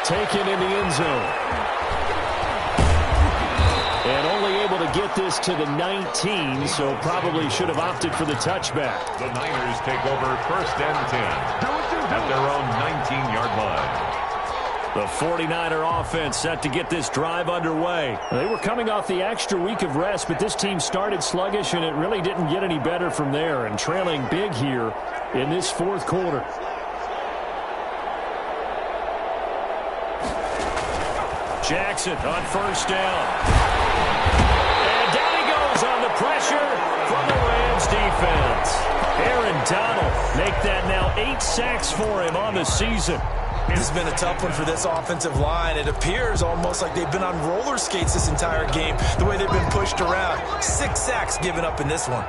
Speaker 1: Taken in the end zone. And only able to get this to the 19, so probably should have opted for the touchback.
Speaker 2: The Niners take over 1st and 10 at their own 19-yard line.
Speaker 1: The 49er offense set to get this drive underway. They were coming off the extra week of rest, but this team started sluggish, and it really didn't get any better from there, and trailing big here in this 4th quarter. Jackson on 1st down. And down he goes on the pressure from the Rams defense. Aaron Donald make that now 8 sacks for him on the season.
Speaker 3: This has been a tough one for this offensive line. It appears almost like they've been on roller skates this entire game, the way they've been pushed around. 6 sacks given up in this one.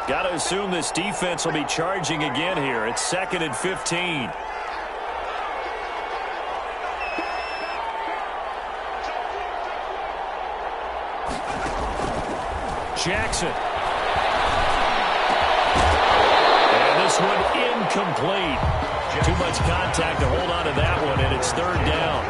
Speaker 1: Got to assume this defense will be charging again here. It's 2nd and 15. Jackson. And this one incomplete. Too much contact to hold on to that one, and it's 3rd down.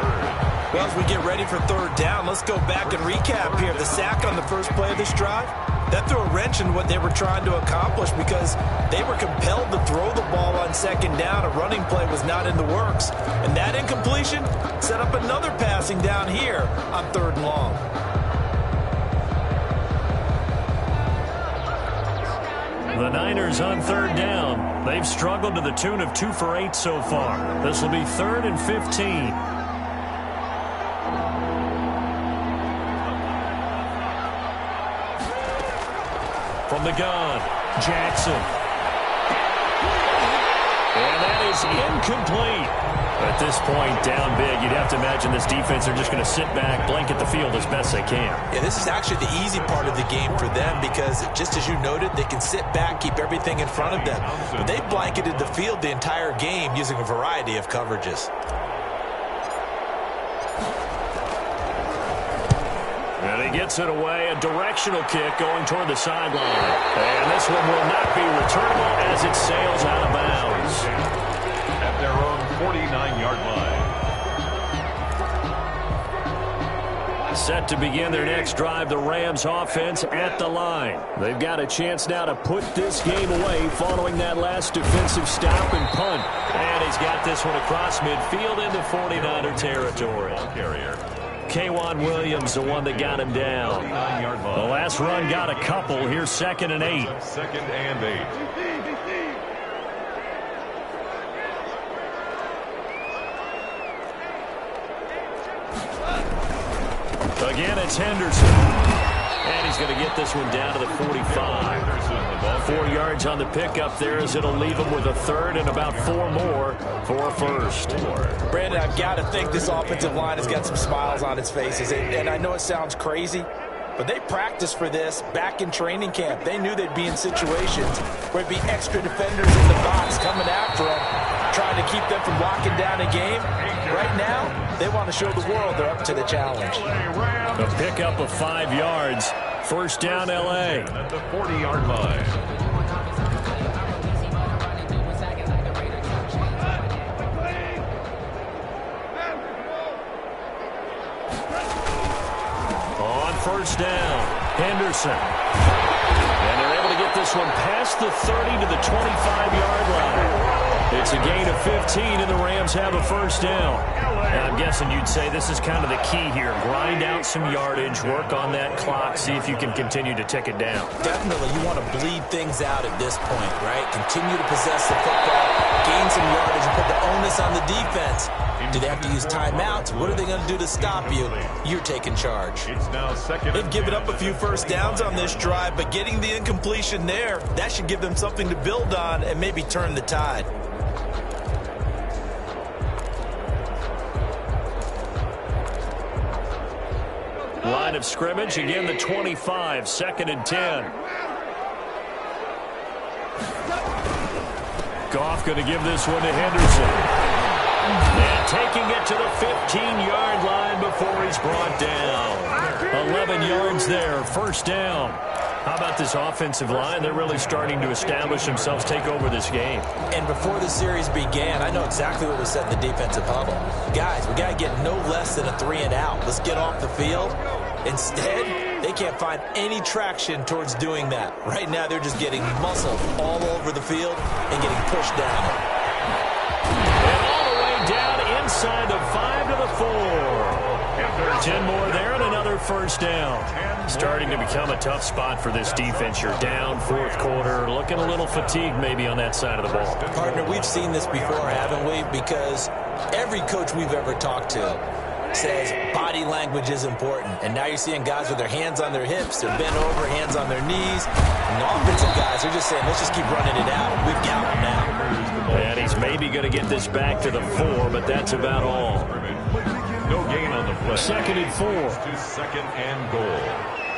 Speaker 3: Well, as we get ready for 3rd down, let's go back and recap here. The sack on the first play of this drive, that threw a wrench in what they were trying to accomplish because they were compelled to throw the ball on 2nd down. A running play was not in the works. And that incompletion set up another passing down here on 3rd and long.
Speaker 1: The Niners on 3rd down. They've struggled to the tune of 2 for 8 so far. This will be 3rd and 15. From the gun, Jackson. And that is incomplete. At this point, down big, you'd have to imagine this defense are just going to sit back, blanket the field as best they can.
Speaker 3: Yeah, this is actually the easy part of the game for them because, just as you noted, they can sit back, keep everything in front of them. But they blanketed the field the entire game using a variety of coverages.
Speaker 1: And he gets it away, a directional kick going toward the sideline. And this one will not be returnable as it sails out of bounds.
Speaker 2: At their own 49-yard line.
Speaker 1: Set to begin their next drive, the Rams offense at the line. They've got a chance now to put this game away following that last defensive stop and punt. And he's got this one across midfield into 49er territory.
Speaker 2: Carrier.
Speaker 1: K'Wan Williams, the one that got him down. The last run got a couple. Here's 2nd and 8.
Speaker 2: 2nd and 8.
Speaker 1: Again, it's Henderson. And he's going to get this one down to the 45. 4 yards on the pickup there as it'll leave him with a 3rd and about 4 more for a 1st.
Speaker 3: Brandon, I've got to think this offensive line has got some smiles on its faces. And I know it sounds crazy, but they practiced for this back in training camp. They knew they'd be in situations where it'd be extra defenders in the box coming after them, trying to keep them from locking down a game. Right now, they want to show the world they're up to the challenge.
Speaker 1: A pickup of 5 yards. 1st down, L.A.
Speaker 2: At the 40-yard line.
Speaker 1: Henderson. And they're able to get this one past the 30 to the 25-yard line. It's a gain of 15, and the Rams have a first down.
Speaker 4: And I'm guessing you'd say this is kind of the key here. Grind out some yardage, work on that clock, see if you can continue to tick it down.
Speaker 3: Definitely, you want to bleed things out at this point, right? Continue to possess the football, gain some yardage, and put the onus on the defense. Do they have to use timeouts? What are they going to do to stop you? You're taking charge.
Speaker 2: It's now second.
Speaker 3: They've given up a few first downs on this drive, but getting the incompletion there, that should give them something to build on and maybe turn the tide.
Speaker 1: Line of scrimmage, again the 25, 2nd and 10. Goff going to give this one to Henderson. And taking it to the 15-yard line before he's brought down. 11 yards there, first down. How about this offensive line? They're really starting to establish themselves, take over this game.
Speaker 3: And before the series began, I know exactly what was said in the defensive huddle. Guys, we got to get no less than a 3-and-out. Let's get off the field. Instead, they can't find any traction towards doing that. Right now, they're just getting muscled all over the field and getting pushed down.
Speaker 1: And all the way down inside the 5 to the 4. 10 more there and another first down. Starting to become a tough spot for this defense. You're down, fourth quarter, looking a little fatigued maybe on that side of the ball.
Speaker 3: Partner, we've seen this before, haven't we? Because every coach we've ever talked to says body language is important. And now you're seeing guys with their hands on their hips, they're bent over, hands on their knees. And the offensive guys are just saying, let's just keep running it out. We've got them now.
Speaker 1: And he's maybe going to get this back to the 4, but that's about all.
Speaker 2: No gain on the play.
Speaker 1: 2nd and 4.
Speaker 2: To second and goal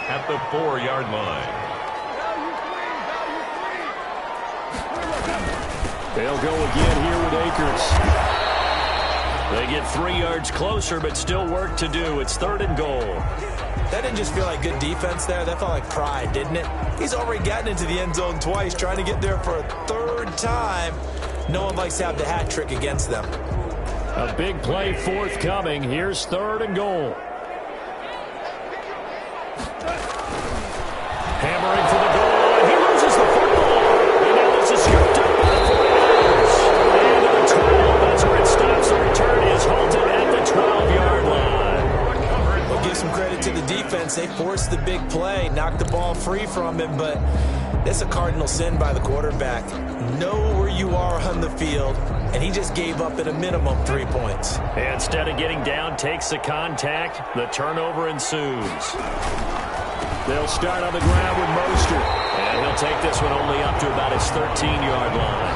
Speaker 2: at the 4-yard line.
Speaker 1: They'll go again here with Akers. They get 3 yards closer, but still work to do. It's 3rd and goal.
Speaker 3: That didn't just feel like good defense there. That felt like pride, didn't it? He's already gotten into the end zone twice, trying to get there for a 3rd time. No one likes to have the hat trick against them.
Speaker 1: A big play forthcoming. Here's 3rd and goal. Hammering for the goal line. He loses the football. And now this is scooped up by the 49ers. And to the 12. That's where it stops. The return is halted at the 12-yard line.
Speaker 3: We'll give some credit to the defense. They forced the big play, knocked the ball free from him, but that's a cardinal sin by the quarterback. Know where you are on the field, and he just gave up at a minimum 3 points.
Speaker 1: And instead of getting down, takes the contact. The turnover ensues. They'll start on the ground with Mostert. And he'll take this one only up to about his 13-yard line.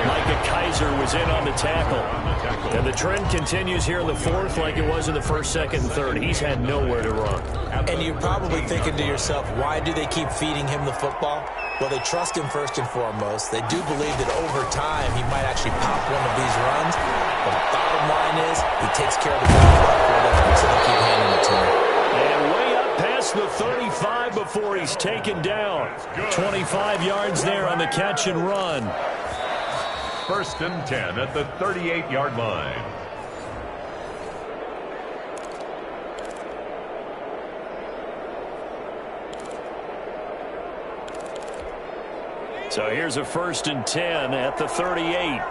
Speaker 1: Micah Kaiser was in on the tackle. And the trend continues here in the 4th like it was in the 1st, 2nd, and 3rd. He's had nowhere to run.
Speaker 3: And you're probably thinking to yourself, why do they keep feeding him the football? Well, they trust him first and foremost. They do believe that over time he might actually pop one of these runs. But the bottom line is he takes care of the football for them, so they keep handing it to him.
Speaker 1: And way up past the 35 before he's taken down. 25 yards there on the catch and run.
Speaker 2: 1st and 10 at the 38-yard line.
Speaker 1: So here's a 1st and 10 at the 38.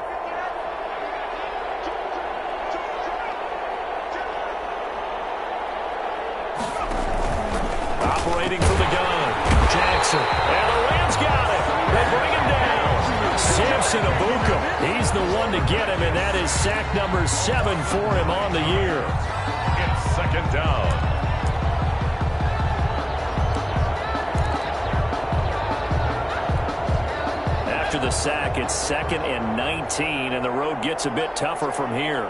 Speaker 1: Operating from the gun, Jackson. And the Rams got it. They bring him down. Samson Abuka. He's the one to get him, and that is sack number 7 for him on the year.
Speaker 2: It's 2nd down.
Speaker 1: After the sack, it's 2nd and 19, and the road gets a bit tougher from here.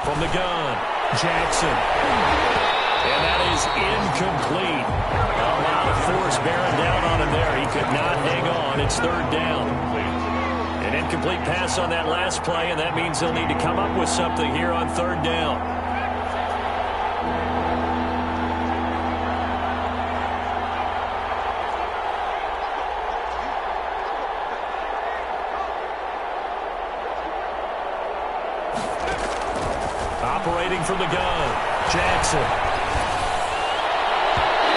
Speaker 1: From the gun, Jackson. And that is incomplete. A lot of force bearing down on him there. He could not hang on. It's 3rd down. An incomplete pass on that last play, and that means they'll need to come up with something here on 3rd down. initiating from the gun. Jackson.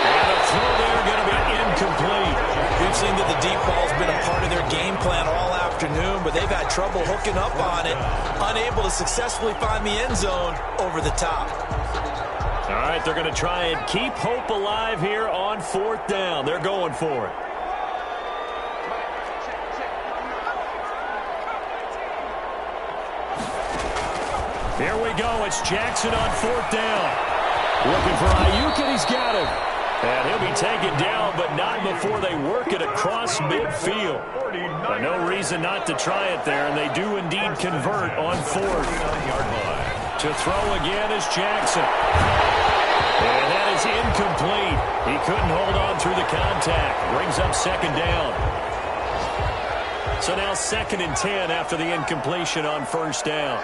Speaker 1: And the throw there going to be incomplete.
Speaker 3: We've seen that the deep ball's been a part of their game plan all afternoon, but they've had trouble hooking up on it, unable to successfully find the end zone over the top.
Speaker 1: All right, they're going to try and keep hope alive here on 4th down. They're going for it. Here we go. It's Jackson on 4th down. Looking for Ayuk, and he's got him. And he'll be taken down, but not before they work it across midfield. But no reason not to try it there, and they do indeed convert on 4th. To throw again is Jackson. And that is incomplete. He couldn't hold on through the contact. Brings up 2nd down. So now 2nd and 10 after the incompletion on 1st down.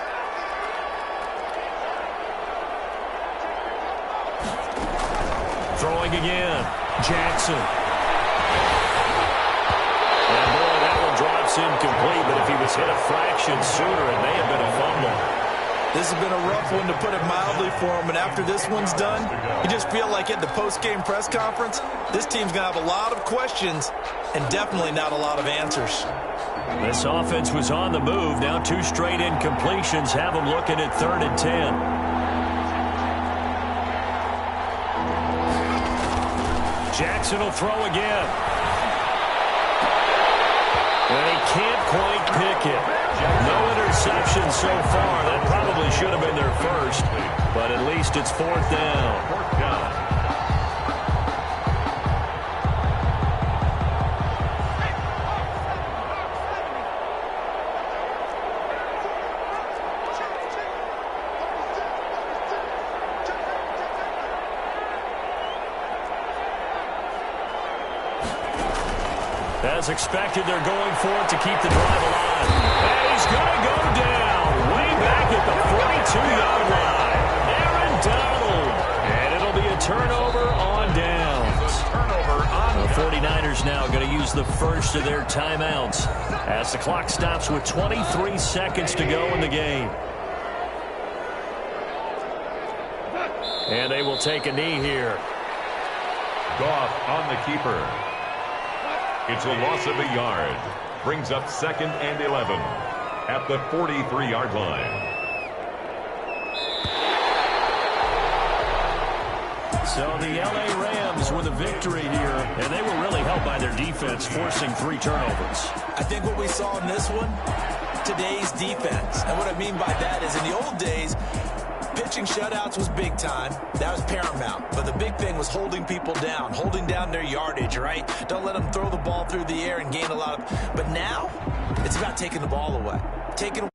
Speaker 1: Throwing again. Jackson. And boy, that one drops incomplete, but if he was hit a fraction sooner, it may have been a fumble.
Speaker 3: This has been a rough one, to put it mildly, for him. And after this one's done, you just feel like at the post-game press conference, this team's going to have a lot of questions and definitely not a lot of answers.
Speaker 1: This offense was on the move. Now 2 straight incompletions have them looking at 3rd and 10. Jackson will throw again. And he can't quite pick it. No interception so far. That probably should have been their first, but at least it's 4th down. As expected, they're going for it to keep the drive alive. And he's going to go down way back at the 42-yard line. Aaron Donald. And it'll be a turnover on downs. The 49ers now going to use the first of their timeouts as the clock stops with 23 seconds to go in the game. And they will take a knee here.
Speaker 2: Goff on the keeper. It's a loss of a yard. Brings up 2nd and 11 at the 43-yard line.
Speaker 1: So the L.A. Rams with a victory here, and they were really helped by their defense, forcing 3 turnovers.
Speaker 3: I think what we saw in this one, today's defense. And what I mean by that is, in the old days, pitching shutouts was big time. That was paramount. But the big thing was holding people down, holding down their yardage, right? Don't let them throw the ball through the air and gain a lot of... But now, it's about taking the ball away. Taking